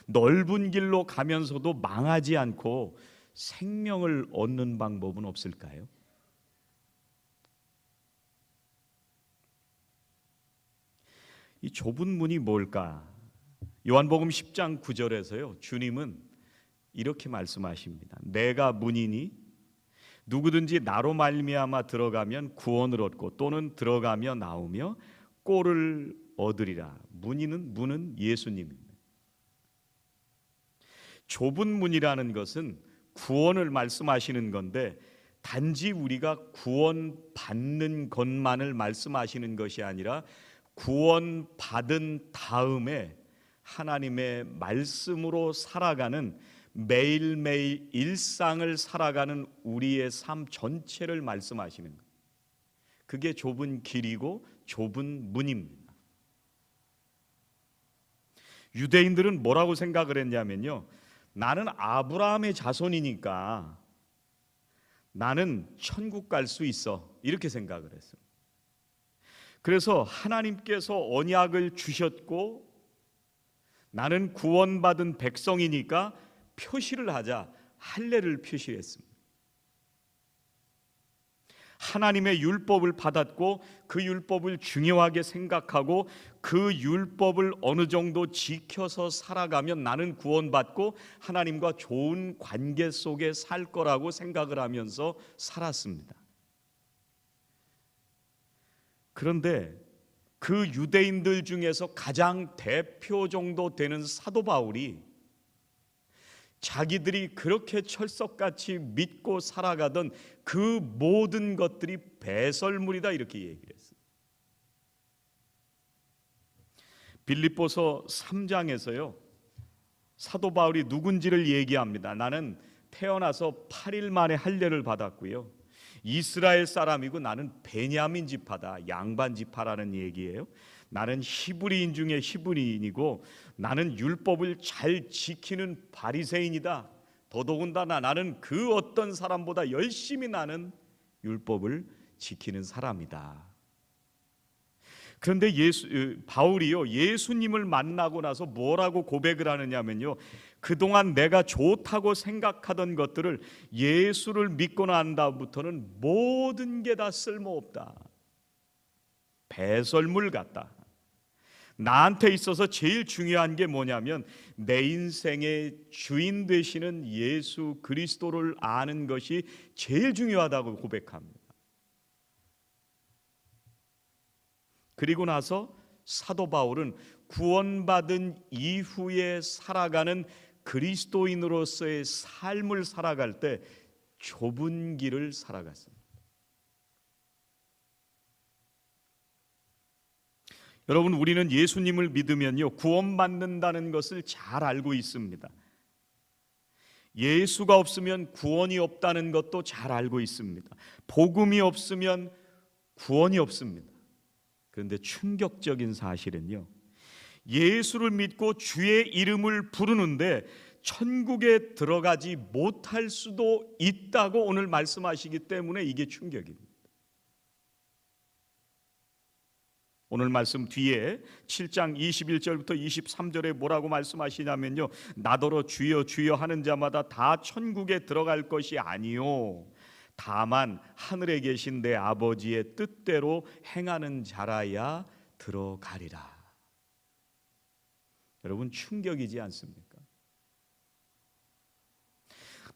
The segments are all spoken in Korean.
넓은 길로 가면서도 망하지 않고 생명을 얻는 방법은 없을까요? 이 좁은 문이 뭘까? 요한복음 10장 9절에서요, 주님은 이렇게 말씀하십니다. 내가 문이니 누구든지 나로 말미암아 들어가면 구원을 얻고 또는 들어가며 나오며 꼴을 얻으리라. 문은 예수님입니다. 좁은 문이라는 것은 구원을 말씀하시는 건데, 단지 우리가 구원받는 것만을 말씀하시는 것이 아니라 구원받은 다음에 하나님의 말씀으로 살아가는, 매일매일 일상을 살아가는 우리의 삶 전체를 말씀하시는 거예요. 그게 좁은 길이고 좁은 문입니다. 유대인들은 뭐라고 생각을 했냐면요, 나는 아브라함의 자손이니까 나는 천국 갈 수 있어, 이렇게 생각을 했어요. 그래서 하나님께서 언약을 주셨고 나는 구원받은 백성이니까 표시를 하자, 할례를 표시했습니다. 하나님의 율법을 받았고 그 율법을 중요하게 생각하고 그 율법을 어느 정도 지켜서 살아가면 나는 구원받고 하나님과 좋은 관계 속에 살 거라고 생각을 하면서 살았습니다. 그런데 그 유대인들 중에서 가장 대표 정도 되는 사도 바울이 자기들이 그렇게 철석같이 믿고 살아가던 그 모든 것들이 배설물이다, 이렇게 얘기를 했어요. 빌립보서 3장에서요, 사도 바울이 누군지를 얘기합니다. 나는 태어나서 8일 만에 할례를 받았고요, 이스라엘 사람이고 나는 베냐민 지파다, 양반 지파라는 얘기예요. 나는 히브리인 중에 히브리인이고 나는 율법을 잘 지키는 바리새인이다. 더더군다나 나는 그 어떤 사람보다 열심히 나는 율법을 지키는 사람이다. 그런데 바울이요, 예수님을 만나고 나서 뭐라고 고백을 하느냐면요, 그동안 내가 좋다고 생각하던 것들을 예수를 믿고 난 다음부터는 모든 게 다 쓸모없다, 배설물 같다. 나한테 있어서 제일 중요한 게 뭐냐면 내 인생의 주인 되시는 예수 그리스도를 아는 것이 제일 중요하다고 고백합니다. 그리고 나서 사도 바울은 구원받은 이후에 살아가는 그리스도인으로서의 삶을 살아갈 때 좁은 길을 살아갔습니다. 여러분, 우리는 예수님을 믿으면요, 구원받는다는 것을 잘 알고 있습니다. 예수가 없으면 구원이 없다는 것도 잘 알고 있습니다. 복음이 없으면 구원이 없습니다. 그런데 충격적인 사실은요, 예수를 믿고 주의 이름을 부르는데 천국에 들어가지 못할 수도 있다고 오늘 말씀하시기 때문에 이게 충격입니다. 오늘 말씀 뒤에 7장 21절부터 23절에 뭐라고 말씀하시냐면요, 나더러 주여 주여 하는 자마다 다 천국에 들어갈 것이 아니요 다만 하늘에 계신 내 아버지의 뜻대로 행하는 자라야 들어가리라. 여러분, 충격이지 않습니까?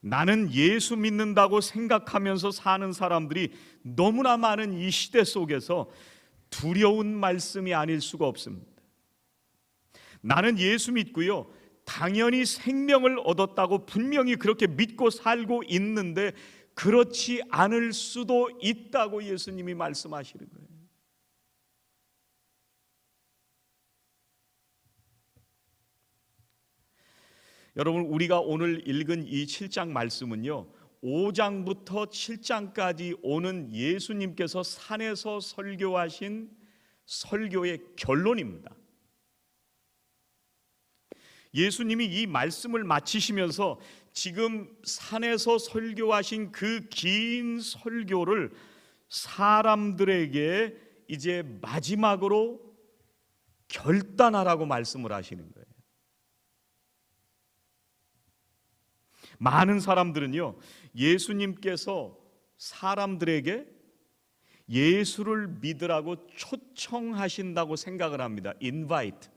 나는 예수 믿는다고 생각하면서 사는 사람들이 너무나 많은 이 시대 속에서 두려운 말씀이 아닐 수가 없습니다. 나는 예수 믿고요, 당연히 생명을 얻었다고 분명히 그렇게 믿고 살고 있는데 그렇지 않을 수도 있다고 예수님이 말씀하시는 거예요. 여러분, 우리가 오늘 읽은 이 7장 말씀은요, 5장부터 7장까지 오는 예수님께서 산에서 설교하신 설교의 결론입니다. 예수님이 이 말씀을 마치시면서 지금 산에서 설교하신 그 긴 설교를 사람들에게 이제 마지막으로 결단하라고 말씀을 하시는 거예요. 많은 사람들은요, 예수님께서 사람들에게 예수를 믿으라고 초청하신다고 생각을 합니다. invite,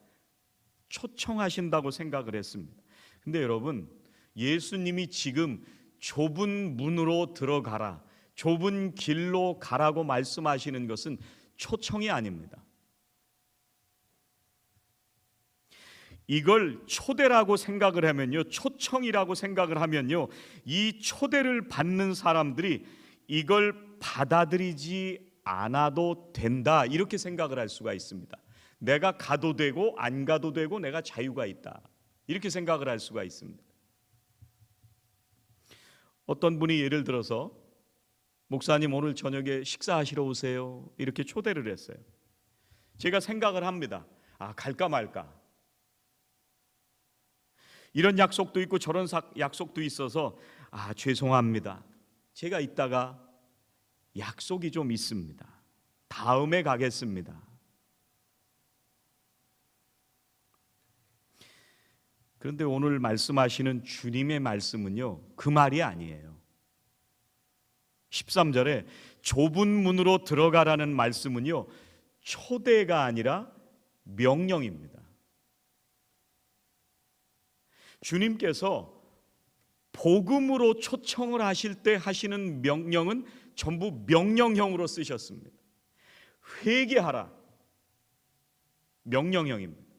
초청하신다고 생각을 했습니다. 근데 여러분, 예수님이 지금 좁은 문으로 들어가라, 좁은 길로 가라고 말씀하시는 것은 초청이 아닙니다. 이걸 초대라고 생각을 하면요, 초청이라고 생각을 하면요, 이 초대를 받는 사람들이 이걸 받아들이지 않아도 된다, 이렇게 생각을 할 수가 있습니다. 내가 가도 되고 안 가도 되고 내가 자유가 있다, 이렇게 생각을 할 수가 있습니다. 어떤 분이 예를 들어서 목사님 오늘 저녁에 식사하시러 오세요, 이렇게 초대를 했어요. 제가 생각을 합니다. 갈까 말까, 이런 약속도 있고 저런 약속도 있어서 죄송합니다, 제가 이따가 약속이 좀 있습니다, 다음에 가겠습니다. 그런데 오늘 말씀하시는 주님의 말씀은요, 그 말이 아니에요. 13절에 좁은 문으로 들어가라는 말씀은요, 초대가 아니라 명령입니다. 주님께서 복음으로 초청을 하실 때 하시는 명령은 전부 명령형으로 쓰셨습니다. 회개하라, 명령형입니다.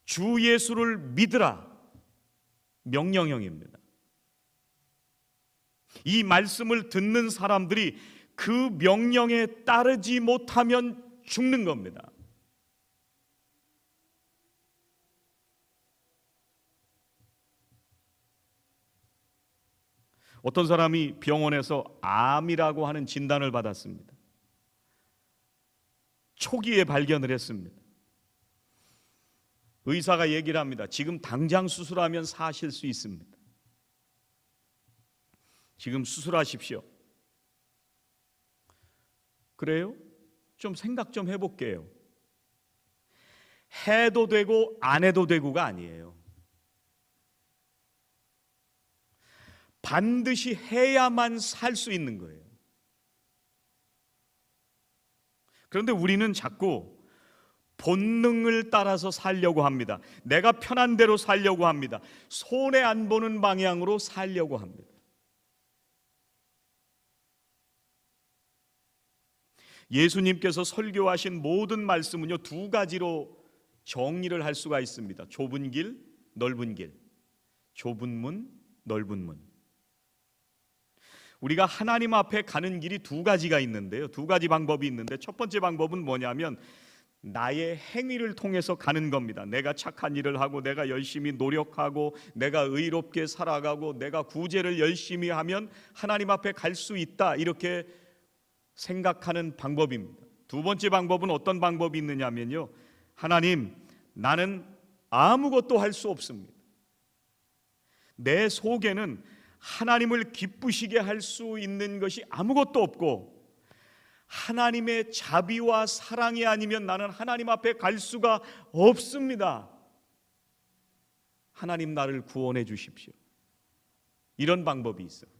주 예수를 믿으라, 명령형입니다. 이 말씀을 듣는 사람들이 그 명령에 따르지 못하면 죽는 겁니다. 어떤 사람이 병원에서 암이라고 하는 진단을 받았습니다. 초기에 발견을 했습니다. 의사가 얘기를 합니다. 지금 당장 수술하면 사실 수 있습니다. 지금 수술하십시오. 그래요? 좀 생각 좀 해볼게요. 해도 되고 안 해도 되고가 아니에요. 반드시 해야만 살 수 있는 거예요. 그런데 우리는 자꾸 본능을 따라서 살려고 합니다. 내가 편한 대로 살려고 합니다. 손해 안 보는 방향으로 살려고 합니다. 예수님께서 설교하신 모든 말씀은요, 두 가지로 정리를 할 수가 있습니다. 좁은 길, 넓은 길. 좁은 문, 넓은 문. 우리가 하나님 앞에 가는 길이 두 가지가 있는데요, 두 가지 방법이 있는데, 첫 번째 방법은 뭐냐면 나의 행위를 통해서 가는 겁니다. 내가 착한 일을 하고, 내가 열심히 노력하고, 내가 의롭게 살아가고, 내가 구제를 열심히 하면 하나님 앞에 갈 수 있다, 이렇게 생각하는 방법입니다. 두 번째 방법은 어떤 방법이 있느냐면요, 하나님, 나는 아무것도 할 수 없습니다. 내 속에는 하나님을 기쁘시게 할 수 있는 것이 아무것도 없고, 하나님의 자비와 사랑이 아니면 나는 하나님 앞에 갈 수가 없습니다. 하나님, 나를 구원해 주십시오. 이런 방법이 있어요.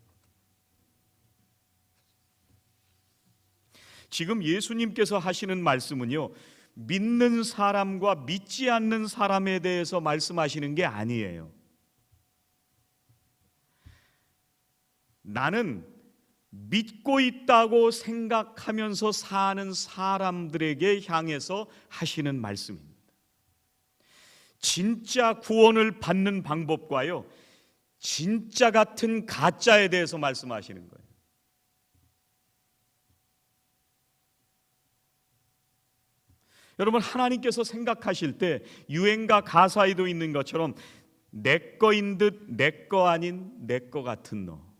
지금 예수님께서 하시는 말씀은요, 믿는 사람과 믿지 않는 사람에 대해서 말씀하시는 게 아니에요. 나는 믿고 있다고 생각하면서 사는 사람들에게 향해서 하시는 말씀입니다. 진짜 구원을 받는 방법과요, 진짜 같은 가짜에 대해서 말씀하시는 거예요. 여러분, 하나님께서 생각하실 때 유행가 가사에도 있는 것처럼 내 거인 듯 내 거 아닌 내 거 같은 너.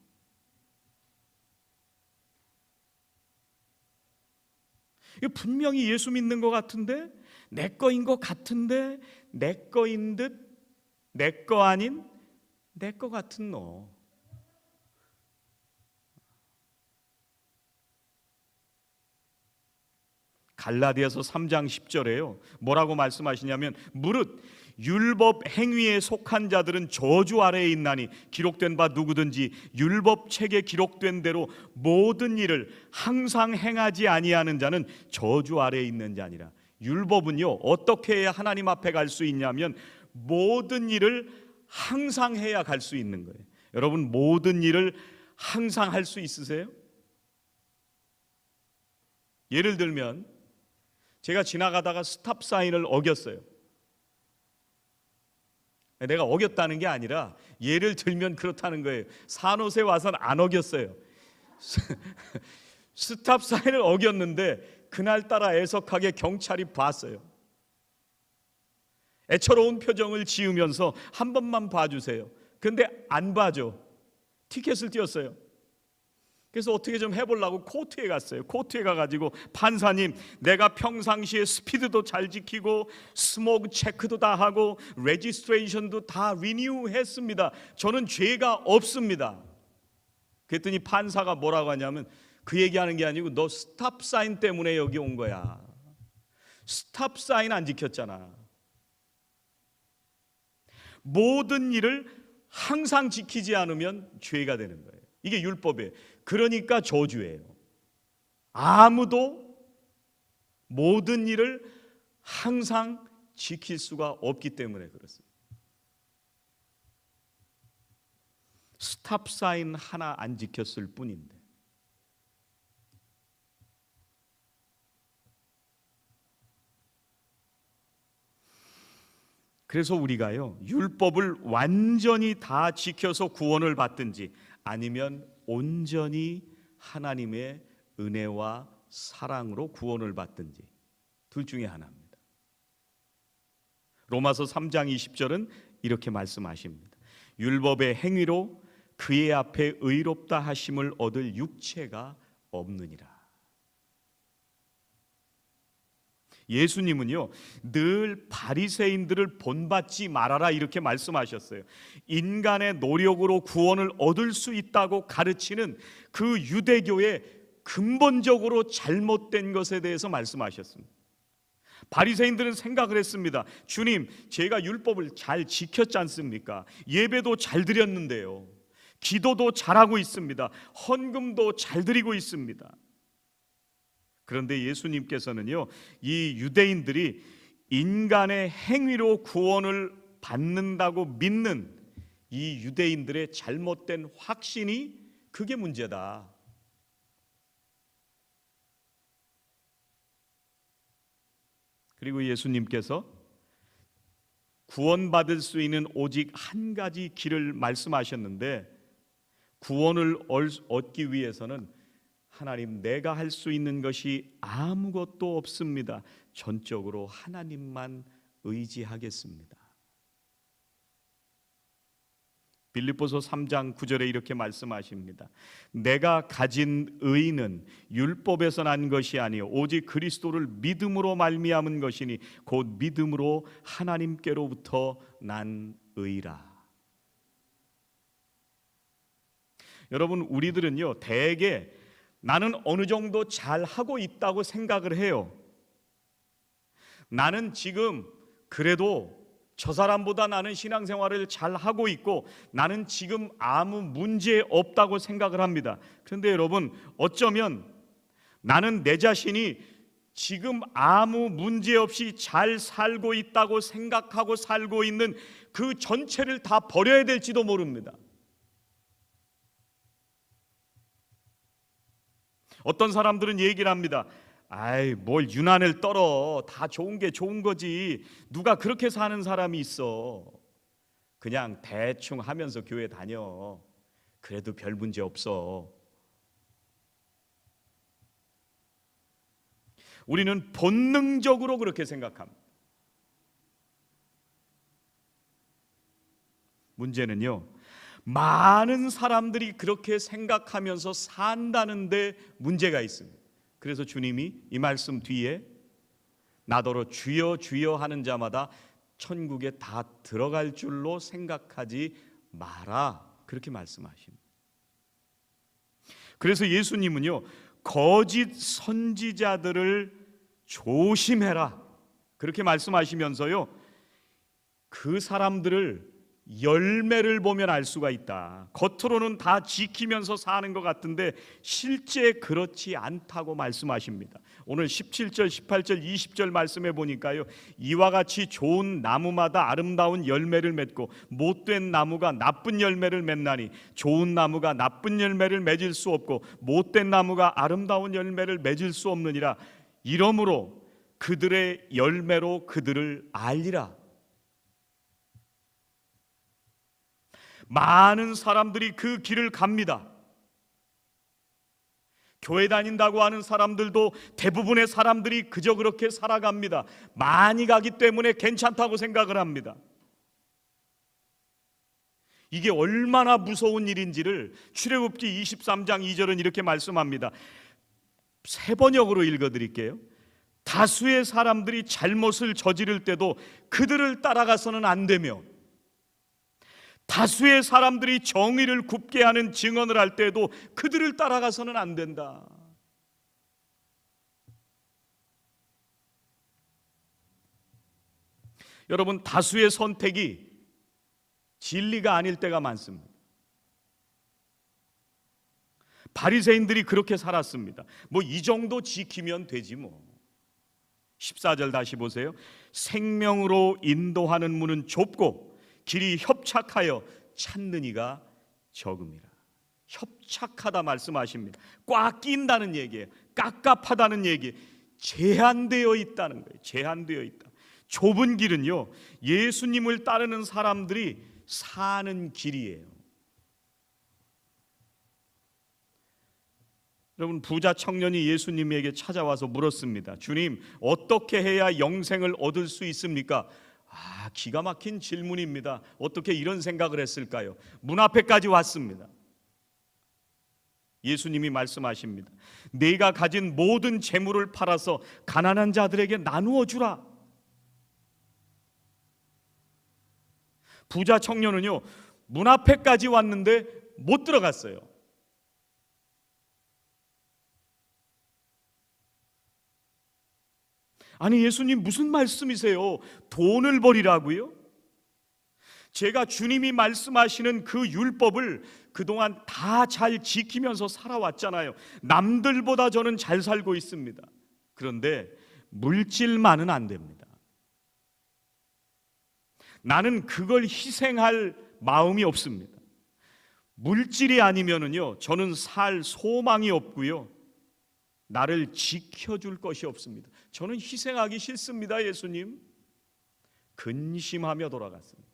이거 분명히 예수 믿는 것 같은데, 내 거인 것 같은데, 내 거인 듯 내 거 아닌 내 거 같은 너. 갈라디아서 3장 10절에요 뭐라고 말씀하시냐면, 무릇 율법 행위에 속한 자들은 저주 아래에 있나니 기록된 바 누구든지 율법 책에 기록된 대로 모든 일을 항상 행하지 아니하는 자는 저주 아래에 있는 자니라. 율법은요, 어떻게 해야 하나님 앞에 갈 수 있냐면 모든 일을 항상 해야 갈 수 있는 거예요. 여러분, 모든 일을 항상 할 수 있으세요? 예를 들면 제가 지나가다가 스탑 사인을 어겼어요. 내가 어겼다는 게 아니라 예를 들면 그렇다는 거예요. 산호세 와서는 안 어겼어요. 스탑 사인을 어겼는데 그날따라 애석하게 경찰이 봤어요. 애처로운 표정을 지으면서 한 번만 봐주세요. 근데 안 봐줘. 티켓을 띄었어요. 그래서 어떻게 좀 해보려고 코र्트에 갔어요. 코र्트에 가가지고 판사님, 내가 평상시에 스피드도 잘 지키고 스모그 체크도 다 하고 레지스트레이션도 다 리뉴했습니다. 저는 죄가 없습니다. 그랬더니 판사가 뭐라고 하냐면 그 얘기하는 게 아니고 너 스탑 사인 때문에 여기 온 거야. 스탑 사인 안 지켰잖아. 모든 일을 항상 지키지 않으면 죄가 되는 거예요. 이게 율법이에요. 그러니까 저주예요. 아무도 모든 일을 항상 지킬 수가 없기 때문에 그렇습니다. 스탑 사인 하나 안 지켰을 뿐인데. 그래서 우리가요, 율법을 완전히 다 지켜서 구원을 받든지 아니면 온전히 하나님의 은혜와 사랑으로 구원을 받든지 둘 중에 하나입니다. 로마서 3장 20절은 이렇게 말씀하십니다. 율법의 행위로 그의 앞에 의롭다 하심을 얻을 육체가 없느니라. 예수님은요, 늘 바리새인들을 본받지 말아라 이렇게 말씀하셨어요. 인간의 노력으로 구원을 얻을 수 있다고 가르치는 그 유대교의 근본적으로 잘못된 것에 대해서 말씀하셨습니다. 바리새인들은 생각을 했습니다. 주님, 제가 율법을 잘 지켰지 않습니까? 예배도 잘 드렸는데요, 기도도 잘하고 있습니다. 헌금도 잘 드리고 있습니다. 그런데 예수님께서는요, 이 유대인들이 인간의 행위로 구원을 받는다고 믿는 이 유대인들의 잘못된 확신이 그게 문제다. 그리고 예수님께서 구원받을 수 있는 오직 한 가지 길을 말씀하셨는데, 구원을 얻기 위해서는 하나님, 내가 할 수 있는 것이 아무것도 없습니다. 전적으로 하나님만 의지하겠습니다. 빌립보서 3장 9절에 이렇게 말씀하십니다. 내가 가진 의는 율법에서 난 것이 아니요 오직 그리스도를 믿음으로 말미암은 것이니 곧 믿음으로 하나님께로부터 난 의라. 여러분, 우리들은요, 대개 나는 어느 정도 잘 하고 있다고 생각을 해요. 나는 지금 그래도 저 사람보다 나는 신앙생활을 잘 하고 있고 나는 지금 아무 문제 없다고 생각을 합니다. 그런데 여러분, 어쩌면 나는 내 자신이 지금 아무 문제 없이 잘 살고 있다고 생각하고 살고 있는 그 전체를 다 버려야 될지도 모릅니다. 어떤 사람들은 얘기를 합니다. 아이, 뭘 유난을 떨어. 다 좋은 게 좋은 거지. 누가 그렇게 사는 사람이 있어. 그냥 대충 하면서 교회 다녀. 그래도 별 문제 없어. 우리는 본능적으로 그렇게 생각합니다. 문제는요, 많은 사람들이 그렇게 생각하면서 산다는데 문제가 있습니다. 그래서 주님이 이 말씀 뒤에 나더러 주여 주여 하는 자마다 천국에 다 들어갈 줄로 생각하지 마라, 그렇게 말씀하십니다. 그래서 예수님은요, 거짓 선지자들을 조심해라 그렇게 말씀하시면서요, 그 사람들을 열매를 보면 알 수가 있다. 겉으로는 다 지키면서 사는 것 같은데 실제 그렇지 않다고 말씀하십니다. 오늘 17절, 18절, 20절 말씀해 보니까요, 이와 같이 좋은 나무마다 아름다운 열매를 맺고 못된 나무가 나쁜 열매를 맺나니 좋은 나무가 나쁜 열매를 맺을 수 없고 못된 나무가 아름다운 열매를 맺을 수 없느니라. 이러므로 그들의 열매로 그들을 알리라. 많은 사람들이 그 길을 갑니다. 교회 다닌다고 하는 사람들도 대부분의 사람들이 그저 그렇게 살아갑니다. 많이 가기 때문에 괜찮다고 생각을 합니다. 이게 얼마나 무서운 일인지를 출애굽기 23장 2절은 이렇게 말씀합니다. 세 번역으로 읽어드릴게요. 다수의 사람들이 잘못을 저지를 때도 그들을 따라가서는 안 되며, 다수의 사람들이 정의를 굽게 하는 증언을 할 때에도 그들을 따라가서는 안 된다. 여러분, 다수의 선택이 진리가 아닐 때가 많습니다. 바리새인들이 그렇게 살았습니다. 뭐 이 정도 지키면 되지 뭐. 14절 다시 보세요. 생명으로 인도하는 문은 좁고 길이 협착하여 찾는 이가 적음이라. 협착하다 말씀하십니다. 꽉 낀다는 얘기예요. 깝깝하다는 얘기. 제한되어 있다는 거예요. 제한되어 있다. 좁은 길은요, 예수님을 따르는 사람들이 사는 길이에요. 여러분, 부자 청년이 예수님에게 찾아와서 물었습니다. 주님, 어떻게 해야 영생을 얻을 수 있습니까? 기가 막힌 질문입니다. 어떻게 이런 생각을 했을까요? 문 앞에까지 왔습니다. 예수님이 말씀하십니다. 네가 가진 모든 재물을 팔아서 가난한 자들에게 나누어 주라. 부자 청년은요, 문 앞에까지 왔는데 못 들어갔어요. 아니, 예수님 무슨 말씀이세요? 돈을 버리라고요? 제가 주님이 말씀하시는 그 율법을 그동안 다 잘 지키면서 살아왔잖아요. 남들보다 저는 잘 살고 있습니다. 그런데 물질만은 안 됩니다. 나는 그걸 희생할 마음이 없습니다. 물질이 아니면은요, 저는 살 소망이 없고요, 나를 지켜줄 것이 없습니다. 저는 희생하기 싫습니다, 예수님. 근심하며 돌아갔습니다.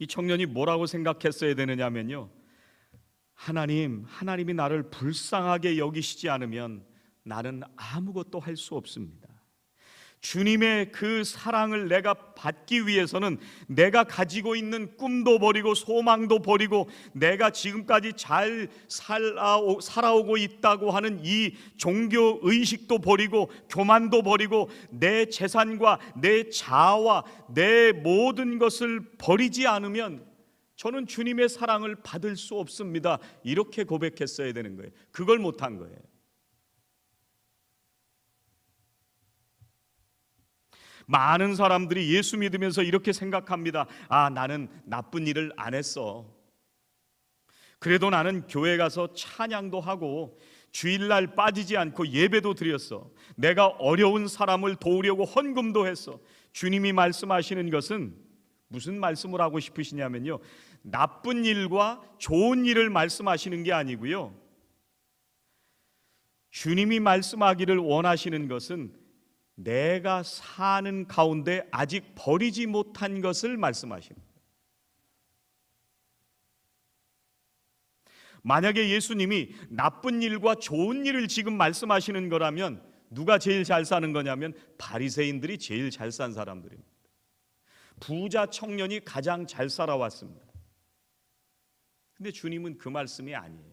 이 청년이 뭐라고 생각했어야 되느냐면요, 하나님이 나를 불쌍하게 여기시지 않으면 나는 아무것도 할 수 없습니다. 주님의 그 사랑을 내가 받기 위해서는 내가 가지고 있는 꿈도 버리고 소망도 버리고 내가 지금까지 잘 살아오고 있다고 하는 이 종교 의식도 버리고 교만도 버리고 내 재산과 내 자아와 내 모든 것을 버리지 않으면 저는 주님의 사랑을 받을 수 없습니다. 이렇게 고백했어야 되는 거예요. 그걸 못한 거예요. 많은 사람들이 예수 믿으면서 이렇게 생각합니다. 나는 나쁜 일을 안 했어. 그래도 나는 교회 가서 찬양도 하고 주일날 빠지지 않고 예배도 드렸어. 내가 어려운 사람을 도우려고 헌금도 했어. 주님이 말씀하시는 것은 무슨 말씀을 하고 싶으시냐면요, 나쁜 일과 좋은 일을 말씀하시는 게 아니고요, 주님이 말씀하기를 원하시는 것은 내가 사는 가운데 아직 버리지 못한 것을 말씀하십니다. 만약에 예수님이 나쁜 일과 좋은 일을 지금 말씀하시는 거라면 누가 제일 잘 사는 거냐면 바리새인들이 제일 잘 산 사람들입니다. 부자 청년이 가장 잘 살아왔습니다. 근데 주님은 그 말씀이 아니에요.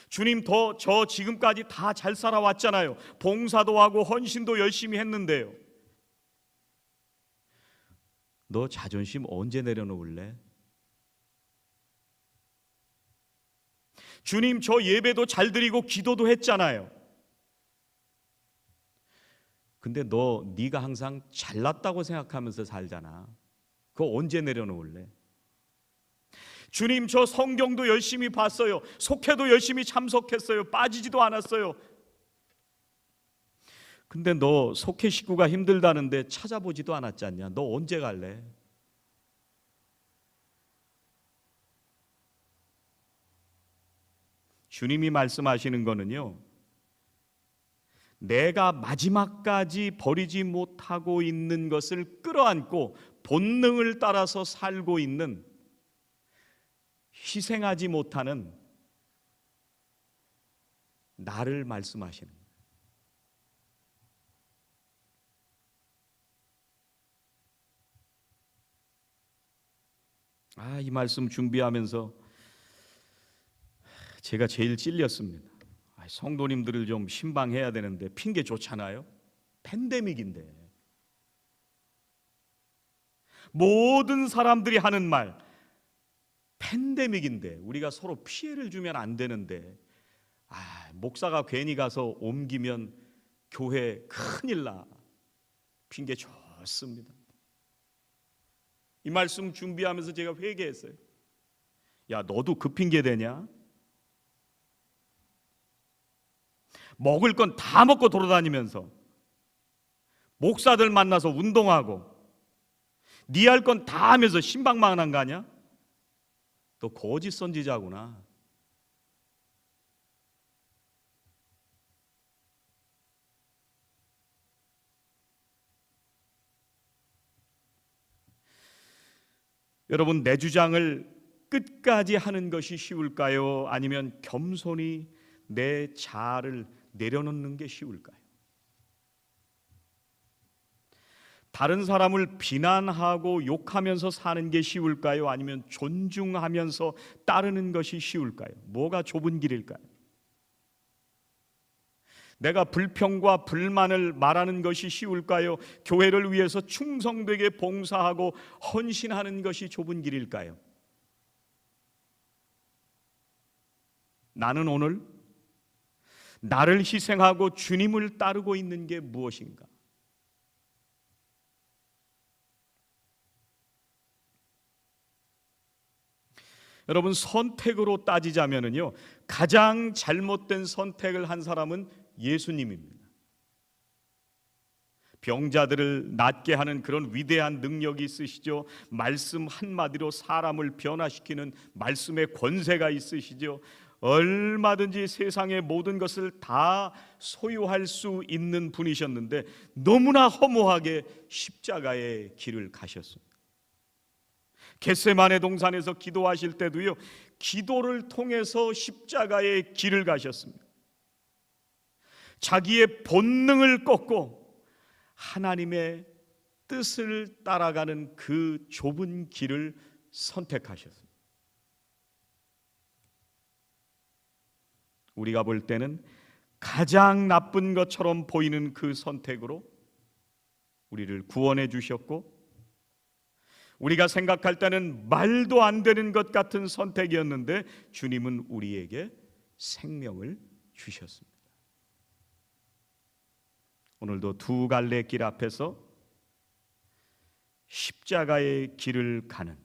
주님, 저 지금까지 다 잘 살아왔잖아요. 봉사도 하고 헌신도 열심히 했는데요. 너 자존심 언제 내려놓을래? 주님, 저 예배도 잘 드리고 기도도 했잖아요. 근데 네가 항상 잘났다고 생각하면서 살잖아. 그거 언제 내려놓을래? 주님, 저 성경도 열심히 봤어요. 속회도 열심히 참석했어요. 빠지지도 않았어요. 근데 너 속회 식구가 힘들다는데 찾아보지도 않았지 않냐? 너 언제 갈래? 주님이 말씀하시는 거는요, 내가 마지막까지 버리지 못하고 있는 것을 끌어안고 본능을 따라서 살고 있는, 희생하지 못하는 나를 말씀하시는 거예요. 이 말씀 준비하면서 제가 제일 찔렸습니다. 성도님들을 좀 신방해야 되는데 핑계 좋잖아요. 팬데믹인데 모든 사람들이 하는 말, 팬데믹인데 우리가 서로 피해를 주면 안 되는데 목사가 괜히 가서 옮기면 교회 큰일 나. 핑계 좋습니다. 이 말씀 준비하면서 제가 회개했어요. 야, 너도 그 핑계 대냐? 먹을 건 다 먹고 돌아다니면서 목사들 만나서 운동하고 네 할 건 다 하면서 신방만 한 거 아니야? 너 거짓 선지자구나. 여러분, 내 주장을 끝까지 하는 것이 쉬울까요? 아니면 겸손히 내 자아를 내려놓는 게 쉬울까요? 다른 사람을 비난하고 욕하면서 사는 게 쉬울까요? 아니면 존중하면서 따르는 것이 쉬울까요? 뭐가 좁은 길일까요? 내가 불평과 불만을 말하는 것이 쉬울까요? 교회를 위해서 충성되게 봉사하고 헌신하는 것이 좁은 길일까요? 나는 오늘 나를 희생하고 주님을 따르고 있는 게 무엇인가? 여러분, 선택으로 따지자면요, 가장 잘못된 선택을 한 사람은 예수님입니다. 병자들을 낫게 하는 그런 위대한 능력이 있으시죠. 말씀 한마디로 사람을 변화시키는 말씀의 권세가 있으시죠. 얼마든지 세상의 모든 것을 다 소유할 수 있는 분이셨는데 너무나 허무하게 십자가의 길을 가셨습니다. 겟세마네 동산에서 기도하실 때도요, 기도를 통해서 십자가의 길을 가셨습니다. 자기의 본능을 꺾고 하나님의 뜻을 따라가는 그 좁은 길을 선택하셨습니다. 우리가 볼 때는 가장 나쁜 것처럼 보이는 그 선택으로 우리를 구원해 주셨고, 우리가 생각할 때는 말도 안 되는 것 같은 선택이었는데 주님은 우리에게 생명을 주셨습니다. 오늘도 두 갈래 길 앞에서 십자가의 길을 가는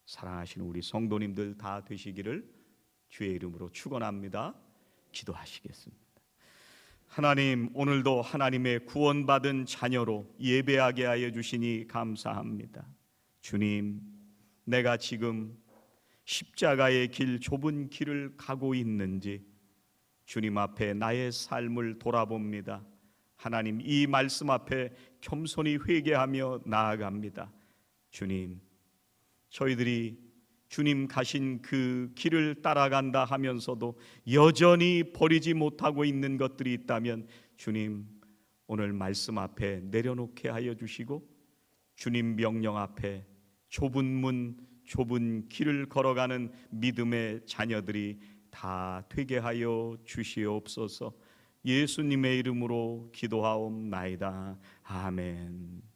사랑하시는 우리 성도님들 다 되시기를 주의 이름으로 축원합니다. 기도하시겠습니다. 하나님, 오늘도 하나님의 구원받은 자녀로 예배하게 하여 주시니 감사합니다. 주님, 내가 지금 십자가의 길, 좁은 길을 가고 있는지 주님 앞에 나의 삶을 돌아봅니다. 하나님, 이 말씀 앞에 겸손히 회개하며 나아갑니다. 주님, 저희들이 주님 가신 그 길을 따라간다 하면서도 여전히 버리지 못하고 있는 것들이 있다면 주님, 오늘 말씀 앞에 내려놓게 하여 주시고 주님 명령 앞에 좁은 문, 좁은 길을 걸어가는 믿음의 자녀들이 다 되게 하여 주시옵소서. 예수님의 이름으로 기도하옵나이다. 아멘.